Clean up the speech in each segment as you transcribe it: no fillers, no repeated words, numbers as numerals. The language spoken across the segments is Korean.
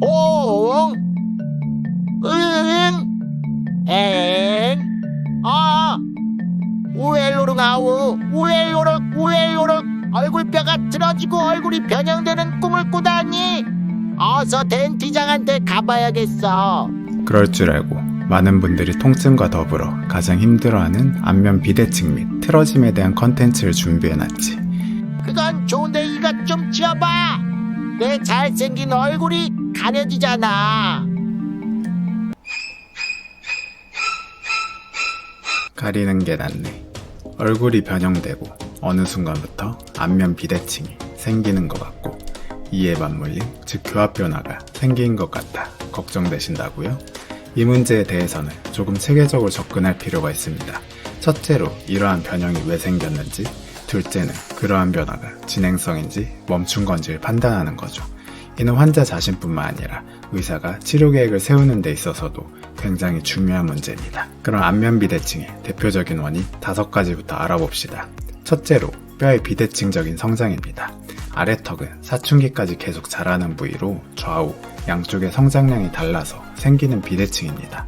홍, 응, 엥, 아, 우엘로르가우, 우엘로르, 얼굴뼈가 틀어지고 얼굴이 변형되는 꿈을 꾸다니. 어서 덴티장한테 가봐야겠어. 그럴 줄 알고 많은 분들이 통증과 더불어 가장 힘들어하는 안면 비대칭 및 틀어짐에 대한 컨텐츠를 준비해놨지. 그건 좋은데 이것 좀 지어봐. 내 잘생긴 얼굴이 가려지잖아. 가리는 게 낫네. 얼굴이 변형되고 어느 순간부터 안면 비대칭이 생기는 것 같고 이에 맞물린 즉 교합 변화가 생긴 것 같아 걱정되신다고요? 이 문제에 대해서는 조금 체계적으로 접근할 필요가 있습니다. 첫째로 이러한 변형이 왜 생겼는지, 둘째는 그러한 변화가 진행성인지 멈춘 건지를 판단하는 거죠. 이는 환자 자신뿐만 아니라 의사가 치료 계획을 세우는 데 있어서도 굉장히 중요한 문제입니다. 그럼 안면 비대칭의 대표적인 원인 5가지부터 알아봅시다. 첫째로 뼈의 비대칭적인 성장입니다. 아래턱은 사춘기까지 계속 자라는 부위로 좌우, 양쪽의 성장량이 달라서 생기는 비대칭입니다.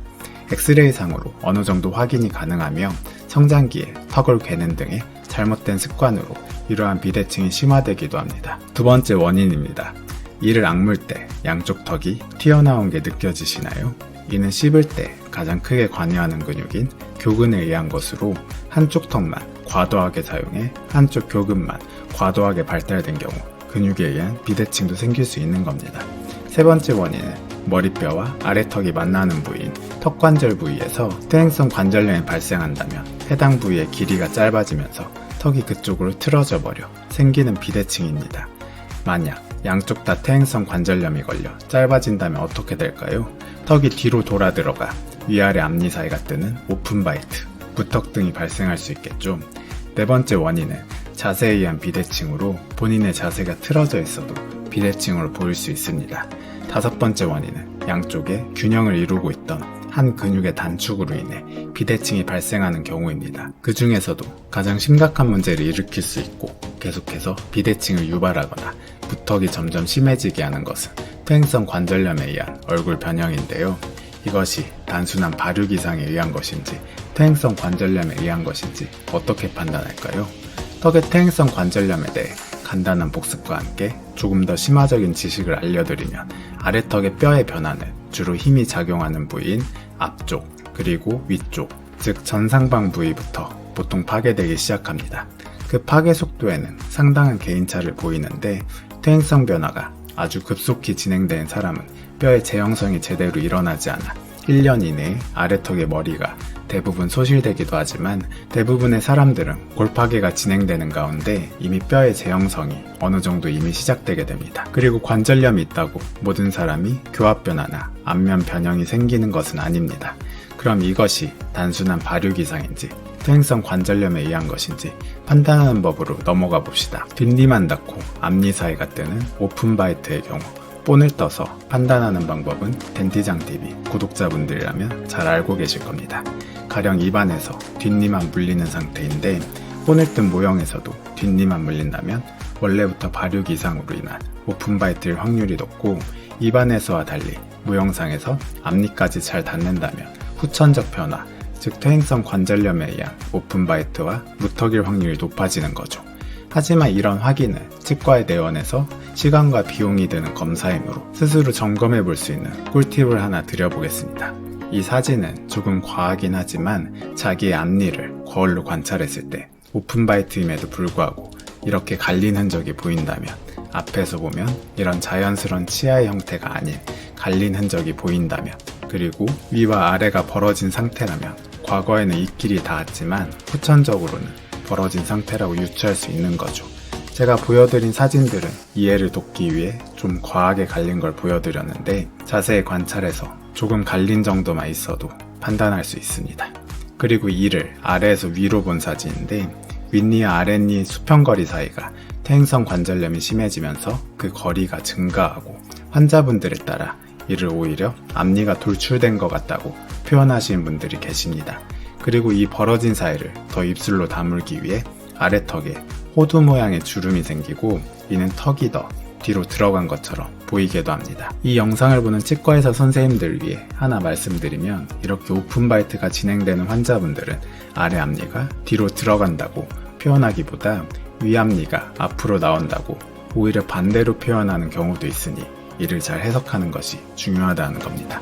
엑스레이상으로 어느 정도 확인이 가능하며 성장기에 턱을 괴는 등의 잘못된 습관으로 이러한 비대칭이 심화되기도 합니다. 두 번째 원인입니다. 이를 악물 때 양쪽 턱이 튀어나온 게 느껴지시나요? 이는 씹을 때 가장 크게 관여하는 근육인 교근에 의한 것으로 한쪽 턱만 과도하게 사용해 한쪽 교근만 과도하게 발달된 경우 근육에 의한 비대칭도 생길 수 있는 겁니다. 세 번째 원인은 머리뼈와 아래턱이 만나는 부위인 턱관절 부위에서 퇴행성 관절염이 발생한다면 해당 부위의 길이가 짧아지면서 턱이 그쪽으로 틀어져 버려 생기는 비대칭입니다. 만약 양쪽 다 퇴행성 관절염이 걸려 짧아진다면 어떻게 될까요? 턱이 뒤로 돌아 들어가 위아래 앞니 사이가 뜨는 오픈바이트, 부턱 등이 발생할 수 있겠죠. 네 번째 원인은 자세에 의한 비대칭으로 본인의 자세가 틀어져 있어도 비대칭으로 보일 수 있습니다. 다섯 번째 원인은 양쪽에 균형을 이루고 있던 한 근육의 단축으로 인해 비대칭이 발생하는 경우입니다. 그 중에서도 가장 심각한 문제를 일으킬 수 있고 계속해서 비대칭을 유발하거나 부턱이 점점 심해지게 하는 것은 퇴행성 관절염에 의한 얼굴 변형인데요. 이것이 단순한 발육 이상에 의한 것인지 퇴행성 관절염에 의한 것인지 어떻게 판단할까요? 턱의 퇴행성 관절염에 대해 간단한 복습과 함께 조금 더 심화적인 지식을 알려드리면 아래턱의 뼈의 변화는 주로 힘이 작용하는 부위인 앞쪽 그리고 위쪽, 즉 전상방 부위부터 보통 파괴되기 시작합니다. 그 파괴 속도에는 상당한 개인차를 보이는데 퇴행성 변화가 아주 급속히 진행된 사람은 뼈의 재형성이 제대로 일어나지 않아 1년 이내에 아래턱의 머리가 대부분 소실되기도 하지만 대부분의 사람들은 골파괴가 진행되는 가운데 이미 뼈의 재형성이 어느 정도 이미 시작되게 됩니다. 그리고 관절염이 있다고 모든 사람이 교합 변화나 안면 변형이 생기는 것은 아닙니다. 그럼 이것이 단순한 발육 이상인지 퇴행성 관절염에 의한 것인지 판단하는 법으로 넘어가 봅시다. 뒷니만 닿고 앞니 사이가 뜨는 오픈바이트의 경우 본을 떠서 판단하는 방법은 덴티장TV 구독자분들이라면 잘 알고 계실 겁니다. 가령 입안에서 뒷니만 물리는 상태인데 본을 뜬 모형에서도 뒷니만 물린다면 원래부터 발육 이상으로 인한 오픈바이트일 확률이 높고 입안에서와 달리 모형상에서 앞니까지 잘 닿는다면 후천적 변화, 즉 퇴행성 관절염에 의한 오픈바이트와 무턱일 확률이 높아지는 거죠. 하지만 이런 확인은 치과에 내원해서 시간과 비용이 드는 검사이므로 스스로 점검해 볼 수 있는 꿀팁을 하나 드려보겠습니다. 이 사진은 조금 과하긴 하지만 자기의 앞니를 거울로 관찰했을 때 오픈바이트임에도 불구하고 이렇게 갈린 흔적이 보인다면 앞에서 보면 이런 자연스러운 치아의 형태가 아닌 갈린 흔적이 보인다면 그리고 위와 아래가 벌어진 상태라면 과거에는 입길이 닿았지만 후천적으로는 벌어진 상태라고 유추할 수 있는 거죠. 제가 보여드린 사진들은 이해를 돕기 위해 좀 과하게 갈린 걸 보여드렸는데 자세히 관찰해서 조금 갈린 정도만 있어도 판단할 수 있습니다. 그리고 이를 아래에서 위로 본 사진인데 윗니와 아랫니 수평거리 사이가 퇴행성 관절염이 심해지면서 그 거리가 증가하고 환자분들에 따라 이를 오히려 앞니가 돌출된 것 같다고 표현하시는 분들이 계십니다. 그리고 이 벌어진 사이를 더 입술로 다물기 위해 아래턱에 호두 모양의 주름이 생기고 이는 턱이 더 뒤로 들어간 것처럼 보이기도 합니다. 이 영상을 보는 치과의사 선생님들을 위해 하나 말씀드리면, 이렇게 오픈바이트가 진행되는 환자분들은 아래 앞니가 뒤로 들어간다고 표현하기보다 위 앞니가 앞으로 나온다고 오히려 반대로 표현하는 경우도 있으니 이를 잘 해석하는 것이 중요하다는 겁니다.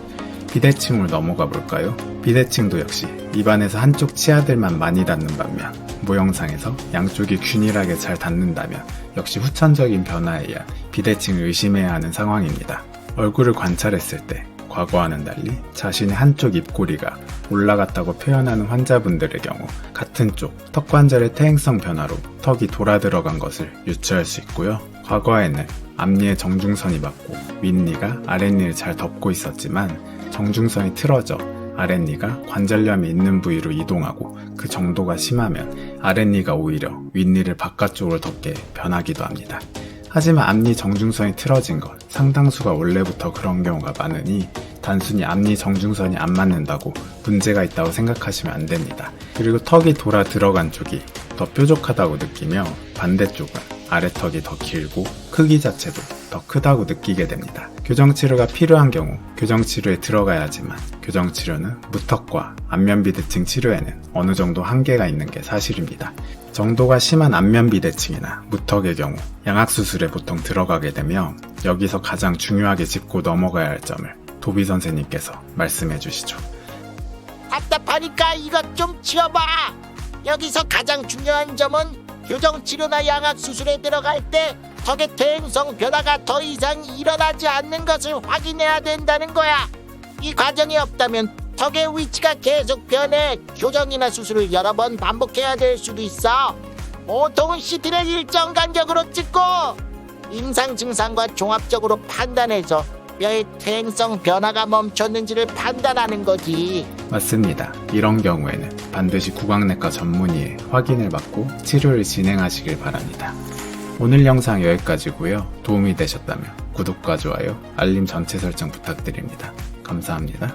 비대칭으로 넘어가 볼까요? 비대칭도 역시 입안에서 한쪽 치아들만 많이 닿는 반면 모형상에서 양쪽이 균일하게 잘 닿는다면 역시 후천적인 변화에 의한 비대칭을 의심해야 하는 상황입니다. 얼굴을 관찰했을 때 과거와는 달리 자신의 한쪽 입꼬리가 올라갔다고 표현하는 환자분들의 경우 같은 쪽 턱 관절의 퇴행성 변화로 턱이 돌아 들어간 것을 유추할 수 있고요. 과거에는 앞니의 정중선이 맞고 윗니가 아랫니를 잘 덮고 있었지만 정중선이 틀어져 아랫니가 관절염이 있는 부위로 이동하고 그 정도가 심하면 아랫니가 오히려 윗니를 바깥쪽으로 덮게 변하기도 합니다. 하지만 앞니 정중선이 틀어진 건 상당수가 원래부터 그런 경우가 많으니 단순히 앞니 정중선이 안 맞는다고 문제가 있다고 생각하시면 안 됩니다. 그리고 턱이 돌아 들어간 쪽이 더 뾰족하다고 느끼며 반대쪽은 아래턱이 더 길고 크기 자체도 더 크다고 느끼게 됩니다. 교정치료가 필요한 경우 교정치료에 들어가야 하지만 교정치료는 무턱과 안면비대칭 치료에는 어느 정도 한계가 있는 게 사실입니다. 정도가 심한 안면비대칭이나 무턱의 경우 양악수술에 보통 들어가게 되며 여기서 가장 중요하게 짚고 넘어가야 할 점을 도비 선생님께서 말씀해 주시죠. 답답하니까 이것 좀 치워봐. 여기서 가장 중요한 점은 교정치료나 양악수술에 들어갈 때 턱의 퇴행성 변화가 더 이상 일어나지 않는 것을 확인해야 된다는 거야. 이 과정이 없다면 턱의 위치가 계속 변해 교정이나 수술을 여러 번 반복해야 될 수도 있어. 보통은 CT를 일정 간격으로 찍고 임상 증상과 종합적으로 판단해서 뼈의 퇴행성 변화가 멈췄는지를 판단하는 거지. 맞습니다. 이런 경우에는 반드시 구강내과 전문의의 확인을 받고 치료를 진행하시길 바랍니다. 오늘 영상 여기까지고요. 도움이 되셨다면 구독과 좋아요, 알림 전체 설정 부탁드립니다. 감사합니다.